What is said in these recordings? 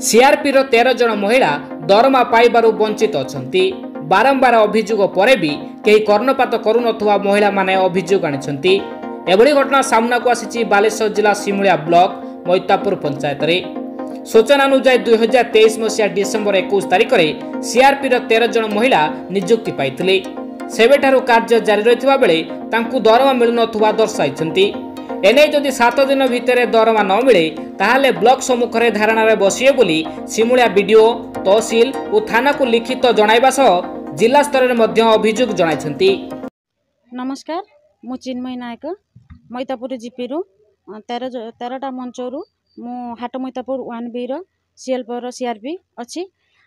CRP 13 जन महिला दरमा पाइबारु वंचित अछंती। बारंबार अभियोग परे भी कहीं कर्णपात करुनथुवा महिला माने अभियोग आनिछंती। एभली घटना सामना को आसीची बालेश्वर जिला सिमुलिया ब्लॉक मैतापुर पंचायत रे। सूचना अनुसार 2023 मसीहा डिसेम्बर 21 तारिख में सीआरपी 13 जन महिला नियुक्ति पाइथिले। सेबेठारु कार्य जारी रहितबा बेले तांकु दरमा मिलुनथुवा दर्शाइछंती। एने जदि 7 दिन भितर दरमा न मिले ताहाले ब्लॉक सम्मुख में धारणा बसिए बोली सिमुलिया बीडीओ तहसील और थाना को लिखित जणाइबा सह जिला स्तर में अभियोग जणाइछंती। नमस्कार, मु चिन्मयी नायक मैतापुर जीपीरु 13टा मंचरु मु हाट मैतापुर 1B सीएल पर सीआरपी अच्छी।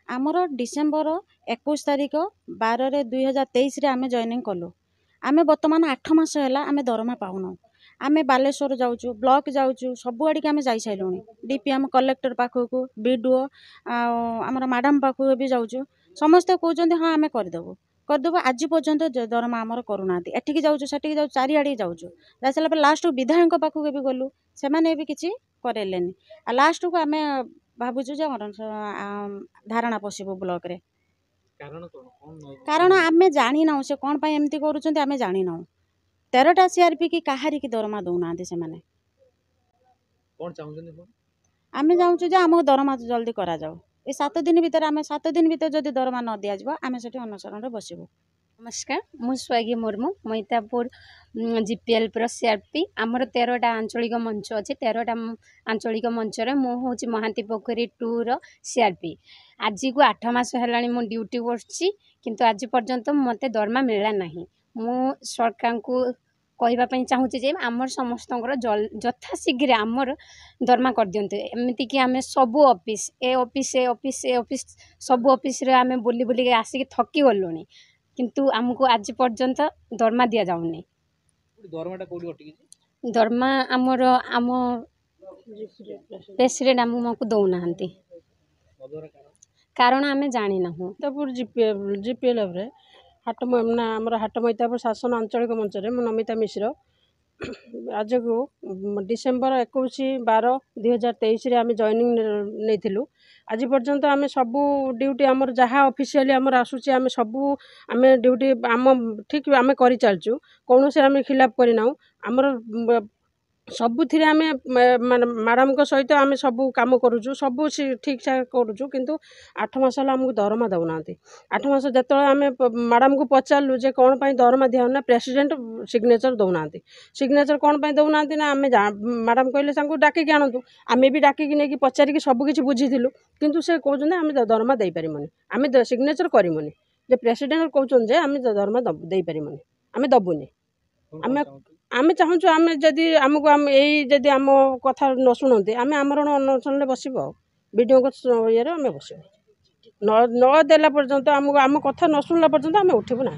आमर डिसेम्बर 21 तारिख 12/2023 रे आमे जॉइनिंग कलु। आमे वर्तमान 8 मास हैला आमे दरमा पाउनो। आमे बालेश्वर जाउचु, ब्लॉक जाउचु, सबुआड़ी के आमे जाई साइलुनी। डीपीएम कलेक्टर पाखकु, बीडीओ आमर मैडम पाखकु भी जाउचु। समस्त कहउचंदी हां आमे करदेबो आज पर्यंत दरमा आमर करूनांती। एठिक जाउचु सेठिक जाउचु, चारिआड़ी जाउचु। जाइसला पे लास्ट विधायक पाखकु भी गलु, सेमाने भी किछि करेलेनी। आ लास्ट को आमे भाबुचु जे धारणा पसिबो ब्लॉक रे। कारण आमे जानि नाउ से कोन पय एमती करूचंती आमे जानि नाउ। 13टा सीआरपी की कहारी की दरमा दउनांती सेमाने। कोन चाहुचंदी कोन? आमे जाउचु जे हमो दरमा जल्दी करा जाऊ। ए 7 दिन भीतर आमे 7 दिन भीतर जदि दरमा न दिया जबो आमे सेठी अनशरण रे बसिबो। नमस्कार, मु स्वागी मुर्मू मैतापुर जीपीएल प्र सीआरपी। आमर 13टा आंचलिक मंच अच्छे। 13टा आंचलिक मंच रे मु होची महांती पोखरी 2 रो सीआरपी। आज को 8 मास हेलानी मु ड्यूटी करछि, किंतु आज पर्यंत मते दरमा मिलला नाही। मु सरकार को कहबा पई चाहूची जे आमर समस्तंकर यथा शीघ्र आमर दरमा कर दियंते। एमिति कि आमे सब ऑफिस सब ऑफिस रे आमे बुली बुली के आसी के थकी गलोनी, किंतु हमको आज पर्यंत दरमा दिया जाउनी। दरमाटा कोडी अटकी छी? दरमा आमर आम प्रेसिडेंट हमको दउ नाहंती। कारण आमे जानि ना हूं। मैतापुर जीपीएल रे हाट हाट मैतापुर शासन आंचलिक मंच रे नमिता मिश्र आज को डिसेम्बर 21/12/2023 रे आमे जॉइनिंग नेथिलु। आज पर्यंत आमे सबू ड्यूटी आमर जहाँ ऑफिशियली आमर आसुची आमे सबू आमे ड्यूटी आम ठीक आमे करि चालचु। कोनो से आमे खिलाफ करि नाउ। आमर सबुथिरे आमे मैडम को सहित आमे सबू काम करूचु, सबू ठीक ठाक करूचु, किंतु 8 मास हला हमको दरमा दउनांती। 8 मास जतळे आमे मैडम को पचारलु जे कोन पय दरमा दिया ना, प्रेसिडेंट सिग्नेचर दउनांती। सिग्नेचर कोन पय दउनांती ना, आमे मैडम कहले सांगु डाकी के आनंतु। आमे भी डाकी के नेकी पचारि के सबु किछि बुझिथिलु, किंतु से कहउछन आमे दरमा देई परिमनी, आमे सिग्नेचर करिमनी। जे प्रेसिडेंट कहउछन जे आमे दरमा देई परिमनी, आमे दबुनी। आमे चाहूँ आमे जदि हमको आम यही जदि आम कथा न शुणते आमे आमरण अनशन बसबो। वीडियो को ये आमे बसबो न देला पर्यंत हमको आम कथा न शुणला पर्यंत आमे उठबो ना।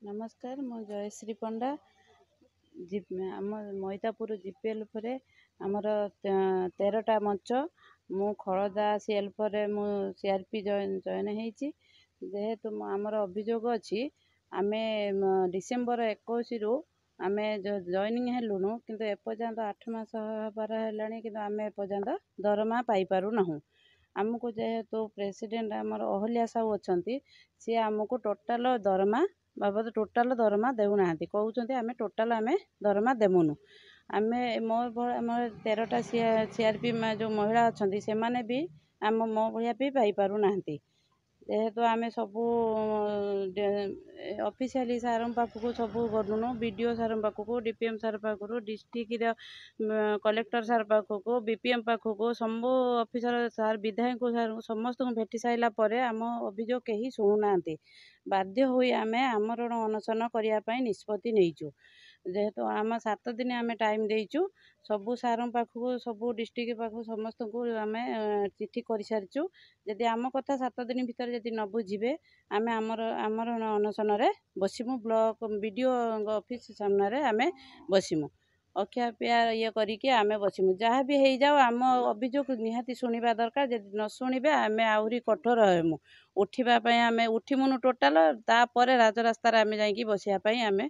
नमस्कार, मो जयश्री पंडा आम मैतापुर जीपीएल परे आमर 13टा मंच मु खड़दा सीएल परे मु सीआरपी जॉइन हेची। जेहेतु आमर अभियोग अछि आमे डिसेम्बर 21 रु आमे जॉइनिंग हेलुनु, किंतु एपर्यंत 8 मास बार हेलानी, किंतु आमे एपर्यंत दरमा पाई पारु नाहु। हमको जेहेतु प्रेसिडेंट आमर अहल्या साहू अछंती, सी हमको टोटाल दरमा बाबद टोटाल दरमा देउ नाहंती। कहउचंती आमे टोटाल आमे दरमा देमुनु। आमे मो 13टा सीआरपी जो महिला अछंती से माने भी आम मो भलिया भी पाई पारु नाहंती। जेहेतु आमे सबू ऑफिशियली सार पाखक सबू गलुनु, बीडीओ सार पाखक, डीपीएम सार पाखक, डिस्ट्रिक्ट कलेक्टर सार पाखक, बीपीएम पाखक, सब ऑफिसर सार विधायक सार समस्त भेटी साइला परे आम अभियोग केही शुणुना। बाध्य होई आमे आमरण अनशन करिया पई निष्पत्ति नेइचु। जेहेतु आम 7 दिन आमे टाइम देइचु, सबू सार पाखक सबू डिस्ट्रिक्ट पाखक समस्त को आमे चिट्ठी करि सारिचु। जदि आम कथा 7 दिन भीतर जदि न बुझिबे आमे आमरण अनशन रे बसिमु। ब्लॉक वीडियो ऑफिस सामने रे आमे बसिमु। अखिया प्यार ये करिके आमे बसिमु। जहाँ भी हेई जाओ आम अभियोग निहाती शुणिबा दरकार। जदि न शुणिबे आमे आहुरी कठोर हेमु। उठिबा पई आमे उठिमुनु टोटाल, तापरे राजरास्ता रे आमे जाईकी बसिया पई आमे